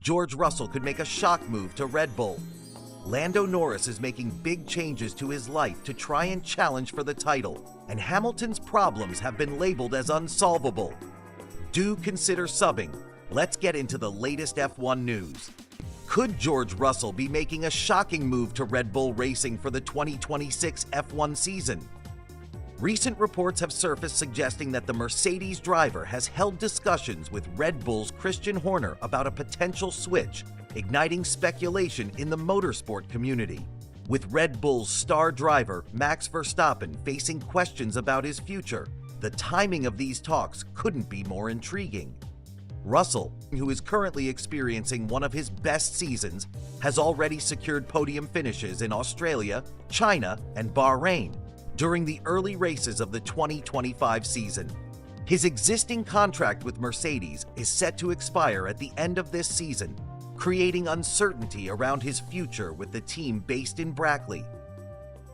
George Russell could make a shock move to Red Bull. Lando Norris is making big changes to his life to try and challenge for the title, and Hamilton's problems have been labeled as unsolvable. Do consider subbing. Let's get into the latest F1 news. Could George Russell be making a shocking move to Red Bull Racing for the 2026 F1 season? Recent reports have surfaced suggesting that the Mercedes driver has held discussions with Red Bull's Christian Horner about a potential switch, igniting speculation in the motorsport community. With Red Bull's star driver Max Verstappen facing questions about his future, the timing of these talks couldn't be more intriguing. Russell, who is currently experiencing one of his best seasons, has already secured podium finishes in Australia, China, and Bahrain during the early races of the 2025 season. His existing contract with Mercedes is set to expire at the end of this season, creating uncertainty around his future with the team based in Brackley.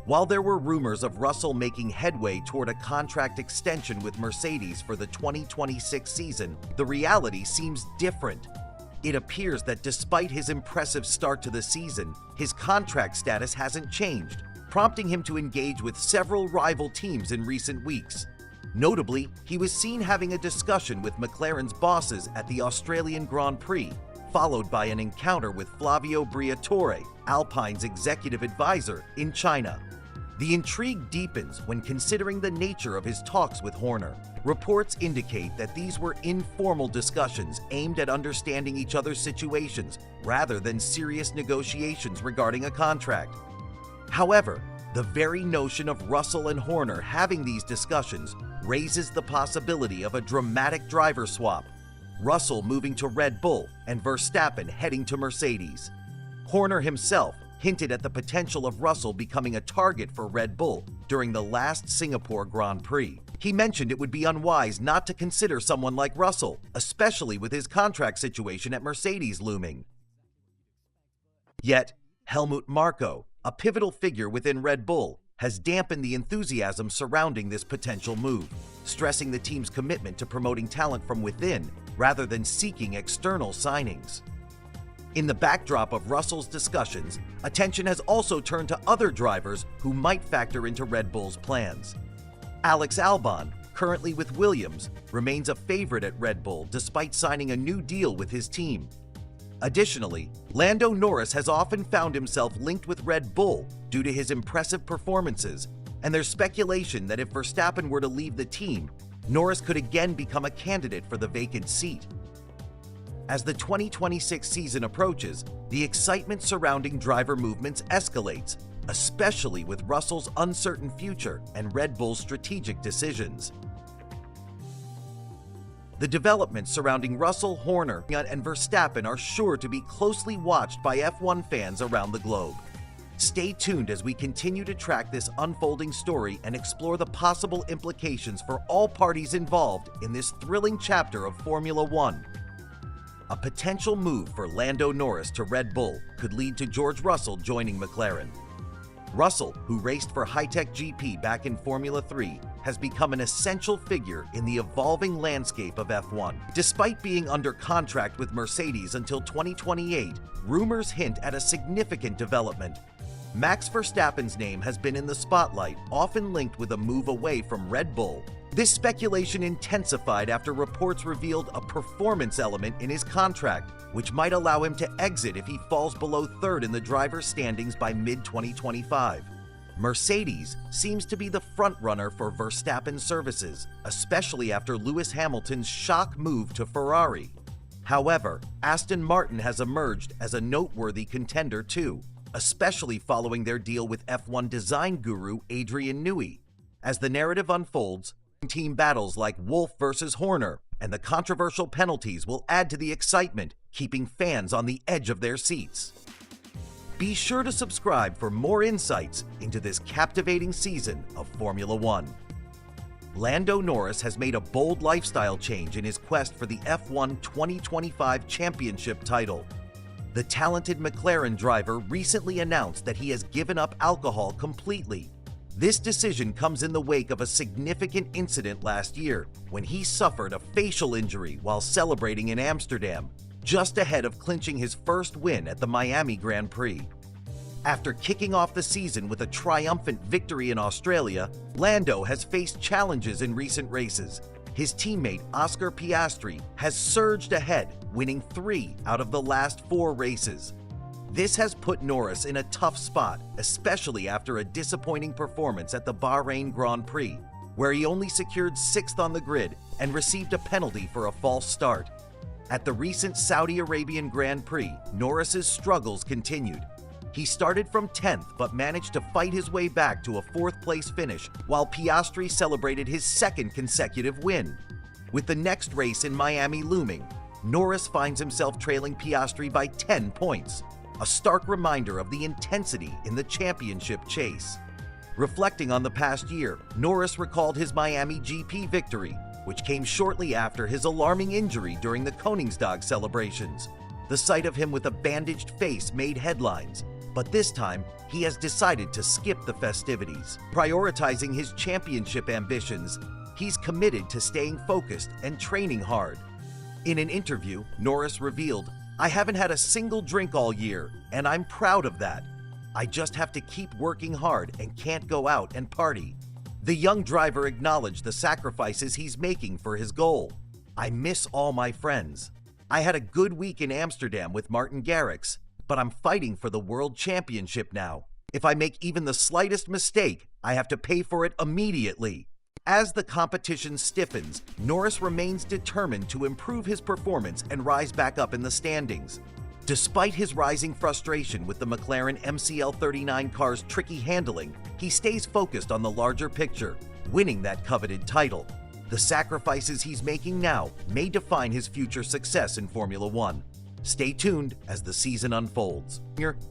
While there were rumors of Russell making headway toward a contract extension with Mercedes for the 2026 season, the reality seems different. It appears that despite his impressive start to the season, his contract status hasn't changed, prompting him to engage with several rival teams in recent weeks. Notably, he was seen having a discussion with McLaren's bosses at the Australian Grand Prix, followed by an encounter with Flavio Briatore, Alpine's executive advisor, in China. The intrigue deepens when considering the nature of his talks with Horner. Reports indicate that these were informal discussions aimed at understanding each other's situations rather than serious negotiations regarding a contract. However, the very notion of Russell and Horner having these discussions raises the possibility of a dramatic driver swap, Russell moving to Red Bull and Verstappen heading to Mercedes. Horner himself hinted at the potential of Russell becoming a target for Red Bull during the last Singapore Grand Prix. He mentioned it would be unwise not to consider someone like Russell, especially with his contract situation at Mercedes looming. Yet, Helmut Marko, a pivotal figure within Red Bull, has dampened the enthusiasm surrounding this potential move, stressing the team's commitment to promoting talent from within rather than seeking external signings. In the backdrop of Russell's discussions, attention has also turned to other drivers who might factor into Red Bull's plans. Alex Albon, currently with Williams, remains a favorite at Red Bull despite signing a new deal with his team. Additionally, Lando Norris has often found himself linked with Red Bull due to his impressive performances, and there's speculation that if Verstappen were to leave the team, Norris could again become a candidate for the vacant seat. As the 2026 season approaches, the excitement surrounding driver movements escalates, especially with Russell's uncertain future and Red Bull's strategic decisions. The developments surrounding Russell, Horner, and Verstappen are sure to be closely watched by F1 fans around the globe. Stay tuned as we continue to track this unfolding story and explore the possible implications for all parties involved in this thrilling chapter of Formula One. A potential move for Lando Norris to Red Bull could lead to George Russell joining McLaren. Russell, who raced for High-Tech GP back in Formula 3, has become an essential figure in the evolving landscape of F1. Despite being under contract with Mercedes until 2028, rumors hint at a significant development. Max Verstappen's name has been in the spotlight, often linked with a move away from Red Bull. This speculation intensified after reports revealed a performance element in his contract, which might allow him to exit if he falls below third in the driver's standings by mid-2025. Mercedes seems to be the frontrunner for Verstappen's services, especially after Lewis Hamilton's shock move to Ferrari. However, Aston Martin has emerged as a noteworthy contender too, especially following their deal with F1 design guru Adrian Newey. As the narrative unfolds, team battles like Wolff versus Horner and the controversial penalties will add to the excitement, keeping fans on the edge of their seats. Be sure to subscribe for more insights into this captivating season of Formula One. Lando Norris has made a bold lifestyle change in his quest for the F1 2025 championship title. The talented McLaren driver recently announced that he has given up alcohol completely. This decision comes in the wake of a significant incident last year when he suffered a facial injury while celebrating in Amsterdam, just ahead of clinching his first win at the Miami Grand Prix. After kicking off the season with a triumphant victory in Australia, Lando has faced challenges in recent races. His teammate Oscar Piastri has surged ahead, winning 3 out of the last 4 races. This has put Norris in a tough spot, especially after a disappointing performance at the Bahrain Grand Prix, where he only secured 6th on the grid and received a penalty for a false start. At the recent Saudi Arabian Grand Prix, Norris's struggles continued. He started from 10th but managed to fight his way back to a 4th place finish, while Piastri celebrated his 2nd consecutive win. With the next race in Miami looming, Norris finds himself trailing Piastri by 10 points, a stark reminder of the intensity in the championship chase. Reflecting on the past year, Norris recalled his Miami GP victory, which came shortly after his alarming injury during the Koningsdag celebrations. The sight of him with a bandaged face made headlines, but this time he has decided to skip the festivities. Prioritizing his championship ambitions, he's committed to staying focused and training hard. In an interview, Norris revealed, "I haven't had a single drink all year, and I'm proud of that. I just have to keep working hard and can't go out and party." The young driver acknowledged the sacrifices he's making for his goal. "I miss all my friends. I had a good week in Amsterdam with Martin Garrix, but I'm fighting for the World Championship now. If I make even the slightest mistake, I have to pay for it immediately." As the competition stiffens, Norris remains determined to improve his performance and rise back up in the standings. Despite his rising frustration with the McLaren MCL39 car's tricky handling, he stays focused on the larger picture, winning that coveted title. The sacrifices he's making now may define his future success in Formula One. Stay tuned as the season unfolds.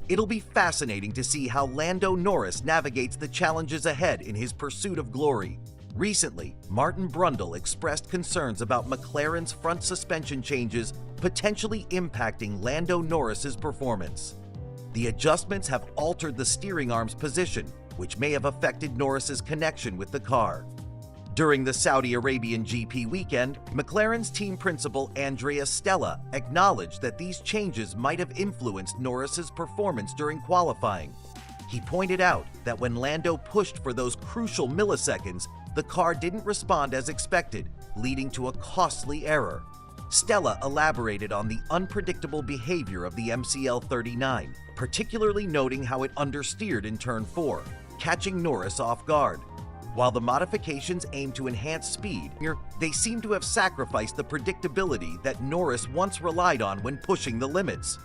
It'll be fascinating to see how Lando Norris navigates the challenges ahead in his pursuit of glory. Recently, Martin Brundle expressed concerns about McLaren's front suspension changes potentially impacting Lando Norris's performance. The adjustments have altered the steering arm's position, which may have affected Norris's connection with the car. During the Saudi Arabian GP weekend, McLaren's team principal Andrea Stella acknowledged that these changes might have influenced Norris's performance during qualifying. He pointed out that when Lando pushed for those crucial milliseconds, the car didn't respond as expected, leading to a costly error. Stella elaborated on the unpredictable behavior of the MCL39, particularly noting how it understeered in Turn 4, catching Norris off guard. While the modifications aim to enhance speed, they seem to have sacrificed the predictability that Norris once relied on when pushing the limits.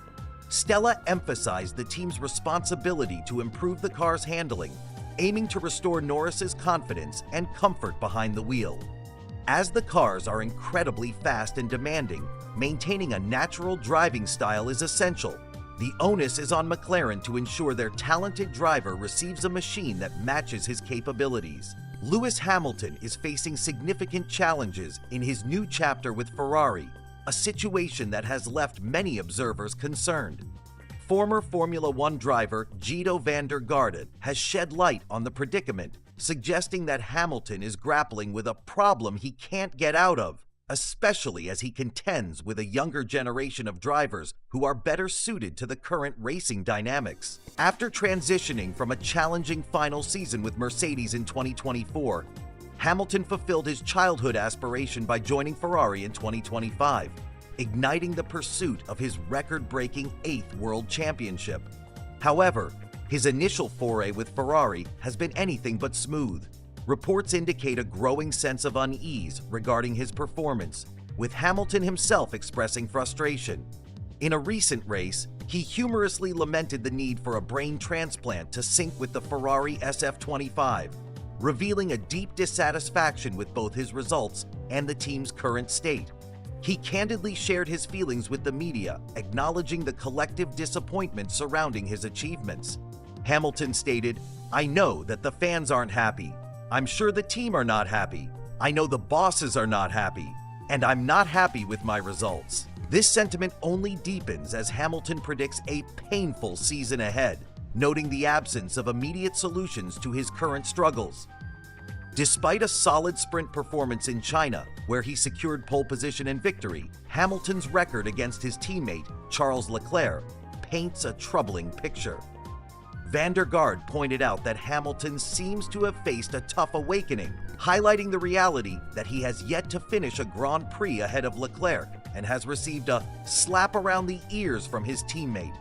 Stella emphasized the team's responsibility to improve the car's handling, aiming to restore Norris's confidence and comfort behind the wheel. As the cars are incredibly fast and demanding, maintaining a natural driving style is essential. The onus is on McLaren to ensure their talented driver receives a machine that matches his capabilities. Lewis Hamilton is facing significant challenges in his new chapter with Ferrari, a situation that has left many observers concerned. Former Formula One driver Guido van der Garde has shed light on the predicament, suggesting that Hamilton is grappling with a problem he can't get out of, especially as he contends with a younger generation of drivers who are better suited to the current racing dynamics. After transitioning from a challenging final season with Mercedes in 2024, Hamilton fulfilled his childhood aspiration by joining Ferrari in 2025, igniting the pursuit of his record-breaking 8th World Championship. However, his initial foray with Ferrari has been anything but smooth. Reports indicate a growing sense of unease regarding his performance, with Hamilton himself expressing frustration. In a recent race, he humorously lamented the need for a brain transplant to sync with the Ferrari SF25, revealing a deep dissatisfaction with both his results and the team's current state. He candidly shared his feelings with the media, acknowledging the collective disappointment surrounding his achievements. Hamilton stated, "I know that the fans aren't happy. I'm sure the team are not happy. I know the bosses are not happy. And I'm not happy with my results." This sentiment only deepens as Hamilton predicts a painful season ahead, noting the absence of immediate solutions to his current struggles. Despite a solid sprint performance in China, where he secured pole position and victory, Hamilton's record against his teammate, Charles Leclerc, paints a troubling picture. Van der Garde pointed out that Hamilton seems to have faced a tough awakening, highlighting the reality that he has yet to finish a Grand Prix ahead of Leclerc and has received a slap around the ears from his teammate.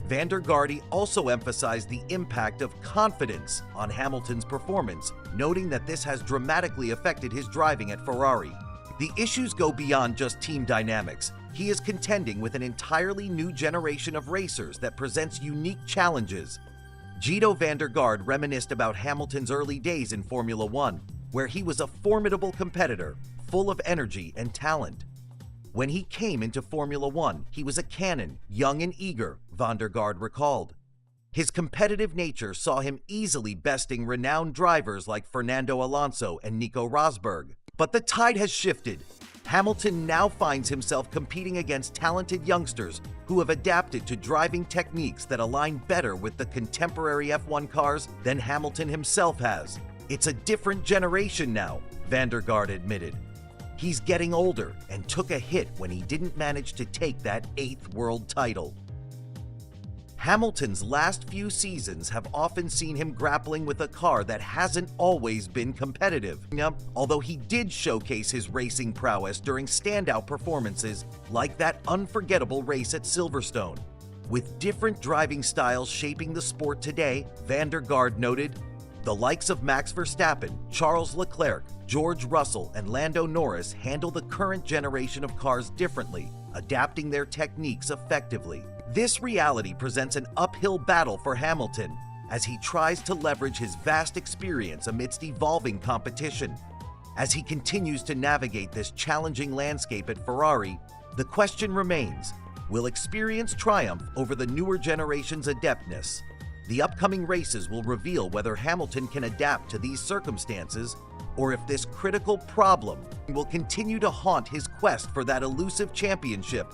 Van der Garde also emphasized the impact of confidence on Hamilton's performance, noting that this has dramatically affected his driving at Ferrari. The issues go beyond just team dynamics. He is contending with an entirely new generation of racers that presents unique challenges. Gito van der Garde reminisced about Hamilton's early days in Formula One, where he was a formidable competitor, full of energy and talent. When he came into Formula One, he was a cannon, young and eager, van der Garde recalled. His competitive nature saw him easily besting renowned drivers like Fernando Alonso and Nico Rosberg. But the tide has shifted. Hamilton now finds himself competing against talented youngsters who have adapted to driving techniques that align better with the contemporary F1 cars than Hamilton himself has. It's a different generation now, van der Garde admitted. He's getting older and took a hit when he didn't manage to take that 8th world title. Hamilton's last few seasons have often seen him grappling with a car that hasn't always been competitive, although he did showcase his racing prowess during standout performances like that unforgettable race at Silverstone. With different driving styles shaping the sport today, van der Garde noted, the likes of Max Verstappen, Charles Leclerc, George Russell, and Lando Norris handle the current generation of cars differently, adapting their techniques effectively. This reality presents an uphill battle for Hamilton as he tries to leverage his vast experience amidst evolving competition. As he continues to navigate this challenging landscape at Ferrari, the question remains, will experience triumph over the newer generation's adeptness? The upcoming races will reveal whether Hamilton can adapt to these circumstances or if this critical problem will continue to haunt his quest for that elusive championship.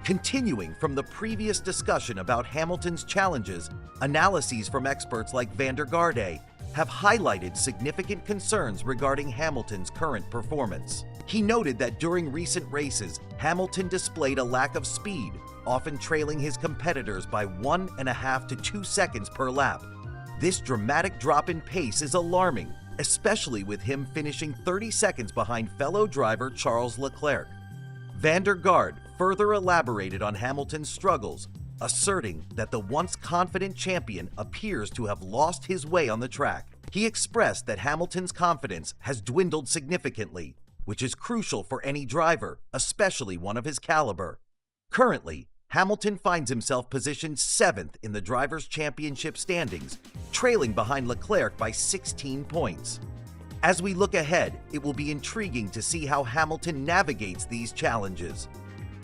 Continuing from the previous discussion about Hamilton's challenges, analyses from experts like van der Garde have highlighted significant concerns regarding Hamilton's current performance. He noted that during recent races, Hamilton displayed a lack of speed, often trailing his competitors by 1.5 to 2 seconds per lap. This dramatic drop in pace is alarming, especially with him finishing 30 seconds behind fellow driver Charles Leclerc. Van der Garde further elaborated on Hamilton's struggles, asserting that the once confident champion appears to have lost his way on the track. He expressed that Hamilton's confidence has dwindled significantly, which is crucial for any driver, especially one of his caliber. Currently, Hamilton finds himself positioned 7th in the Drivers' Championship standings, trailing behind Leclerc by 16 points. As we look ahead, it will be intriguing to see how Hamilton navigates these challenges.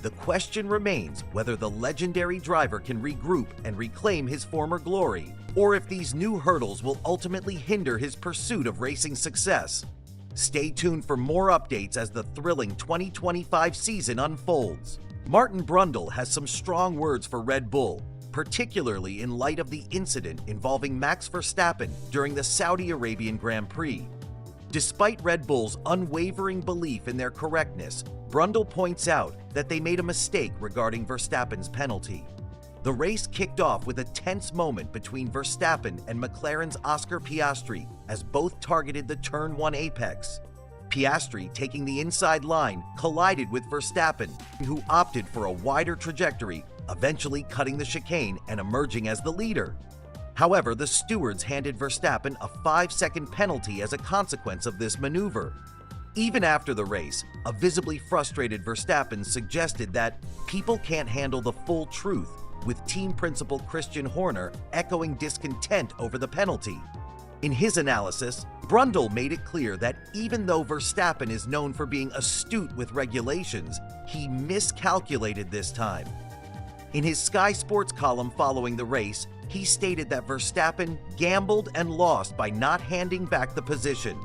The question remains whether the legendary driver can regroup and reclaim his former glory, or if these new hurdles will ultimately hinder his pursuit of racing success. Stay tuned for more updates as the thrilling 2025 season unfolds. Martin Brundle has some strong words for Red Bull, particularly in light of the incident involving Max Verstappen during the Saudi Arabian Grand Prix. Despite Red Bull's unwavering belief in their correctness, Brundle points out that they made a mistake regarding Verstappen's penalty. The race kicked off with a tense moment between Verstappen and McLaren's Oscar Piastri as both targeted the Turn 1 apex. Piastri, taking the inside line, collided with Verstappen, who opted for a wider trajectory, eventually cutting the chicane and emerging as the leader. However, the stewards handed Verstappen a 5-second penalty as a consequence of this maneuver. Even after the race, a visibly frustrated Verstappen suggested that people can't handle the full truth, with team principal Christian Horner echoing discontent over the penalty. In his analysis, Brundle made it clear that even though Verstappen is known for being astute with regulations, he miscalculated this time. In his Sky Sports column following the race, he stated that Verstappen gambled and lost by not handing back the position,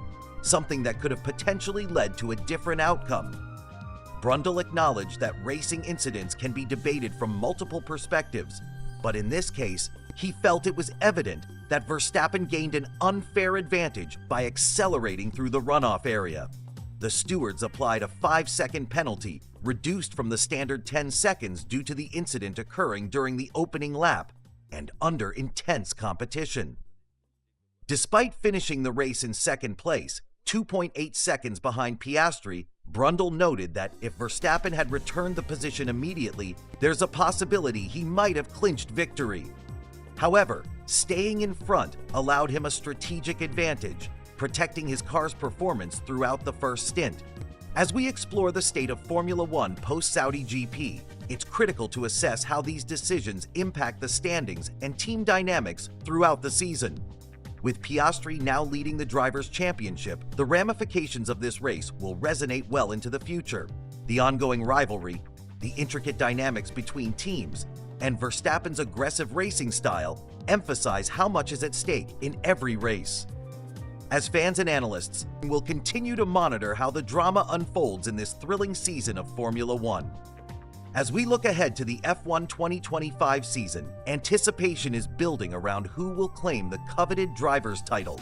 something that could have potentially led to a different outcome. Brundle acknowledged that racing incidents can be debated from multiple perspectives, but in this case, He felt it was evident that Verstappen gained an unfair advantage by accelerating through the runoff area. The stewards applied a 5-second penalty, reduced from the standard 10 seconds due to the incident occurring during the opening lap and under intense competition. Despite finishing the race in second place, 2.8 seconds behind Piastri, Brundle noted that if Verstappen had returned the position immediately, there's a possibility he might have clinched victory. However, staying in front allowed him a strategic advantage, protecting his car's performance throughout the first stint. As we explore the state of Formula One post-Saudi GP, it's critical to assess how these decisions impact the standings and team dynamics throughout the season. With Piastri now leading the Drivers' Championship, the ramifications of this race will resonate well into the future. The ongoing rivalry, the intricate dynamics between teams, and Verstappen's aggressive racing style emphasize how much is at stake in every race. As fans and analysts, we'll continue to monitor how the drama unfolds in this thrilling season of Formula One. As we look ahead to the F1 2025 season, anticipation is building around who will claim the coveted driver's title.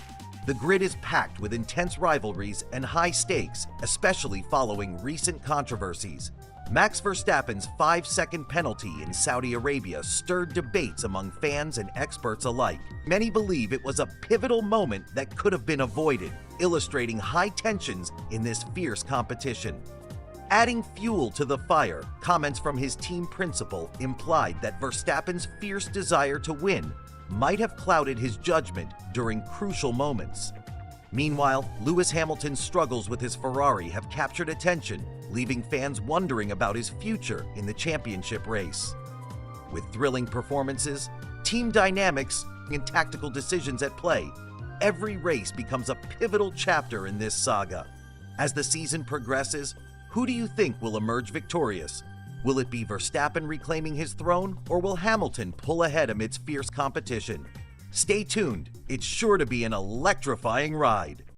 The grid is packed with intense rivalries and high stakes, especially following recent controversies. Max Verstappen's 5-second penalty in Saudi Arabia stirred debates among fans and experts alike. Many believe it was a pivotal moment that could have been avoided, illustrating high tensions in this fierce competition. Adding fuel to the fire, comments from his team principal implied that Verstappen's fierce desire to win might have clouded his judgment during crucial moments. Meanwhile, Lewis Hamilton's struggles with his Ferrari have captured attention, leaving fans wondering about his future in the championship race. With thrilling performances, team dynamics, and tactical decisions at play, every race becomes a pivotal chapter in this saga. As the season progresses, who do you think will emerge victorious? Will it be Verstappen reclaiming his throne, or will Hamilton pull ahead amidst fierce competition? Stay tuned, it's sure to be an electrifying ride.